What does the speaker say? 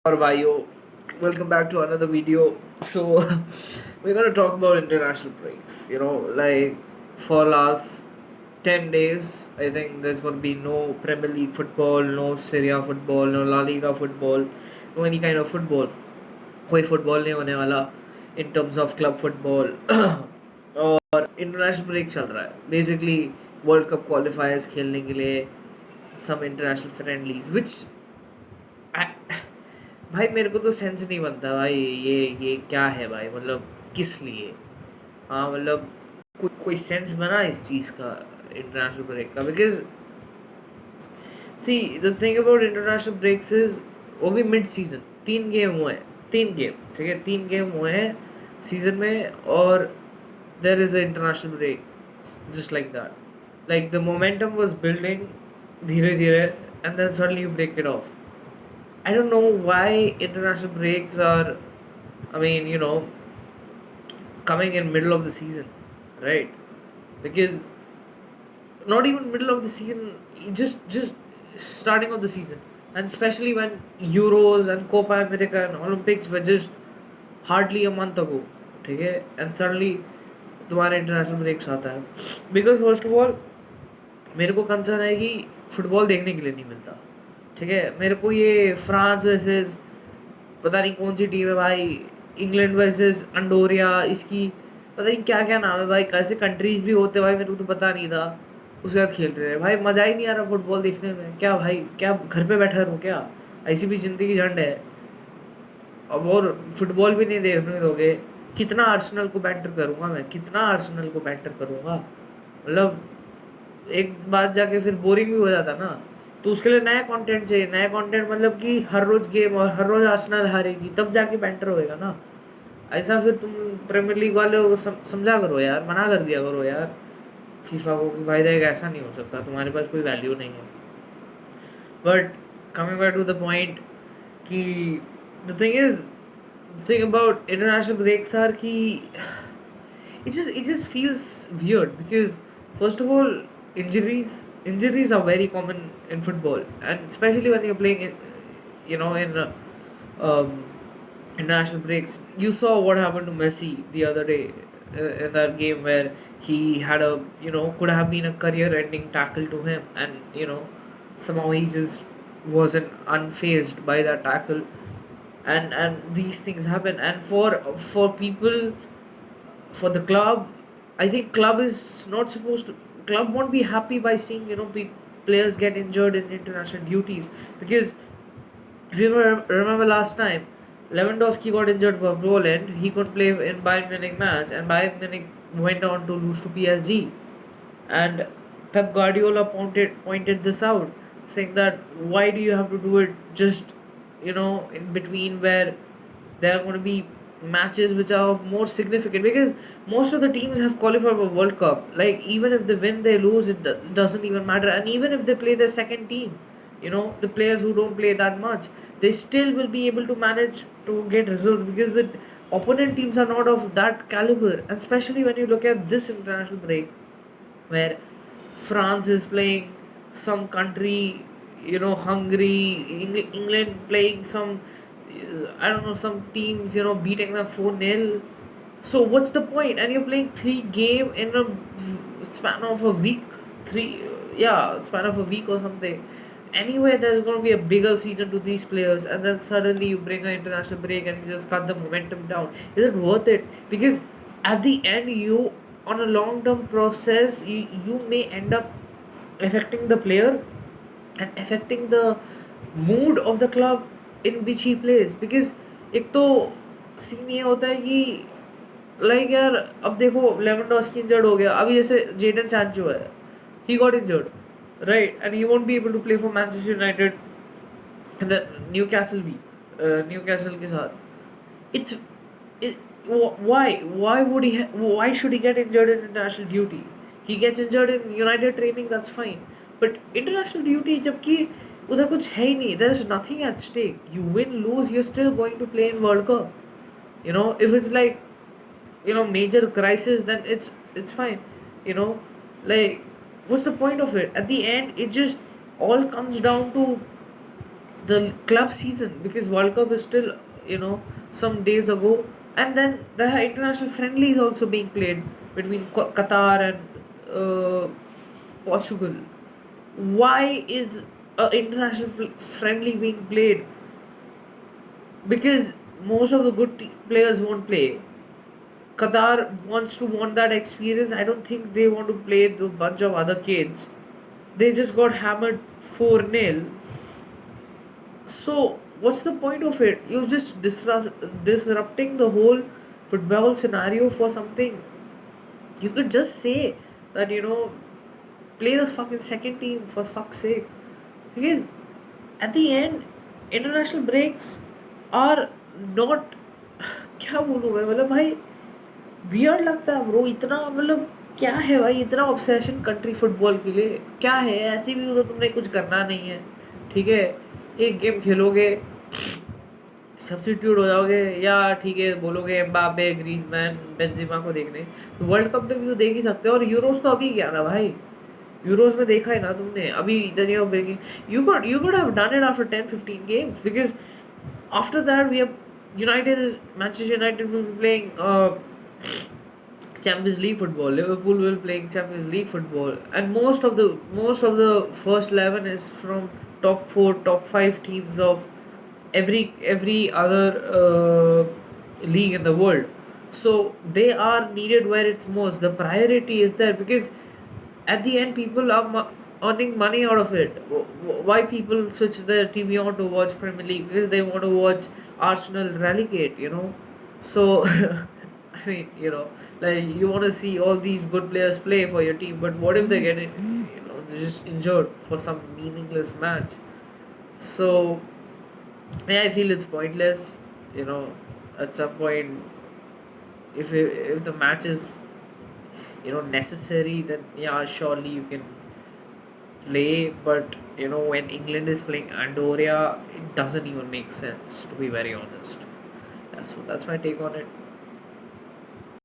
Or Vayo, welcome back to another video. So we're gonna talk about international breaks. Like for last 10 days, I think there's gonna be no Premier League football, no Serie A football, no La Liga football, no any kind of football. कोई football नहीं होने वाला in terms of club football. और international break चल रहा है basically world cup क्वालिफायर्स खेलने के लिए some international friendlies which भाई मेरे को तो सेंस नहीं बनता भाई ये क्या है भाई मतलब किस लिए हाँ मतलब कोई सेंस बना इस चीज़ का इंटरनेशनल ब्रेक का because see the thing about international breaks is वो भी मिड सीजन 3 गेम हुए हैं 3 गेम ठीक है 3 गेम हुए हैं सीजन में और there is a international break just like that like the momentum was building धीरे धीरे and then suddenly you break it off. I don't know why international breaks are, I mean, coming in middle of the season, right? Because not even middle of the season, just starting of the season, and especially when Euros and Copa America and Olympics were just hardly a month ago, ठीक है? And suddenly तुम्हारा international breaks आता है because first of all मेरे को concern है कि football देखने के लिए नहीं मिलता. ठीक है मेरे को ये फ्रांस वर्सेस पता नहीं कौन सी टीम है भाई इंग्लैंड वर्सेस अंडोरिया इसकी पता नहीं क्या क्या नाम है भाई कैसे कंट्रीज भी होते भाई मेरे को तो पता नहीं था उसके बाद खेल रहे हैं भाई मज़ा ही नहीं आ रहा फुटबॉल देखने में क्या भाई क्या घर पे बैठा रहूँ क्या ऐसी भी ज़िंदगी झंड है अब और फुटबॉल भी नहीं देखने दोगे कितना आर्सेनल को बैटर करूँगा मैं कितना आर्सेनल को बैटर करूँगा मतलब एक बात जाके फिर बोरिंग भी हो जाता ना तो उसके लिए नया कंटेंट चाहिए नया कंटेंट मतलब कि हर रोज गेम और हर रोज आर्सेनल हारेगी तब जाके बैंटर होएगा ना ऐसा फिर तुम प्रीमियर लीग वाले को समझा करो यार मना कर दिया करो यार फीफा को कि भाई देख ऐसा नहीं हो सकता तुम्हारे पास कोई वैल्यू नहीं है but coming back to the point कि the thing about international breaks are कि it just feels weird because first of all injuries are very common in football and especially when you're playing in um, international breaks. You saw what happened to Messi the other day in that game where he had a could have been a career ending tackle to him and somehow he just wasn't unfazed by that tackle and these things happen and for people for the club. I think club is not supposed to club won't be happy by seeing players get injured in international duties because if you remember last time Lewandowski got injured for Poland. He couldn't play in Bayern Munich match and Bayern Munich went on to lose to PSG and Pep Guardiola pointed this out saying that why do you have to do it just in between where there are going to be matches which are of more significant because most of the teams have qualified for World Cup. Like even if they win, they lose, it doesn't even matter. And even if they play their second team, the players who don't play that much, they still will be able to manage to get results because the opponent teams are not of that caliber. And especially when you look at this international break, where France is playing some country, Hungary, England playing some I don't know, some teams, beating them 4-0. So what's the point? And you're playing 3 game in a span of a week, span of a week or something. Anyway, there's going to be a bigger season to these players, and then suddenly you bring an international break and you just cut the momentum down. Is it worth it? Because at the end, you on a long-term process, you may end up affecting the player and affecting the mood of the club in which he plays because एक तो scene ये होता है कि like यार अब देखो Lewandowski injured हो गया अभी जैसे जेडन सैंचो है he got injured right and he won't be able to play for Manchester United in the Newcastle week Newcastle के साथ it's why should he get injured in international duty? He gets injured in United training, that's fine, but international duty जबकि उधर कुछ है ही नहीं, there is nothing at stake. You win, lose, you're still going to play in World Cup. If it's like major crisis, then it's fine. Like what's the point of it? At the end, it just all comes down to the club season, because World Cup is still, some days ago, and then the international friendly is also being played between Qatar and Portugal. Why is a international friendly being played? Because most of the good players won't play. Qatar wants to want that experience. I don't think they want to play the bunch of other kids. They just got hammered 4-0. So what's the point of it? You're just disrupting the whole football scenario for something. You could just say that, play the fucking second team for fuck's sake. Because at the end, international breaks are not क्या बोलूँ मैं, मतलब भाई weird लगता है bro, इतना मतलब क्या है भाई, इतना ऑब्सेशन कंट्री फुटबॉल के लिए क्या है? ऐसे भी तो तुमने कुछ करना नहीं है, ठीक है, एक गेम खेलोगे, सब्स्टिट्यूट हो जाओगे, या ठीक है बोलोगे एम्बापे ग्रीजमैन बेंजेमा को देखने, तो वर्ल्ड कप में भी तो देख ही सकते हो। और यूरोस तो अभी गया ना भाई, यूरोस में देखा है ना तुमने, अभी इधर ही breaking you could have done it after 10-15 games, because after that we have Manchester United will be playing Champions League football. Liverpool will playing Champions League football, and most of the first 11 is from top 4, top 5 teams of every other league in the world. So they are needed where it's most. The priority is there, because at the end people are earning money out of it. Why people switch their TV on to watch Premier League? Because they want to watch Arsenal relegate, so I mean, like, you want to see all these good players play for your team, but what if they get it, they're just injured for some meaningless match? So yeah, I feel it's pointless, at some point. If the match is, necessary, then yeah, surely you can play. But when England is playing Andorra, it doesn't even make sense, to be very honest. Yeah, so that's my take on it.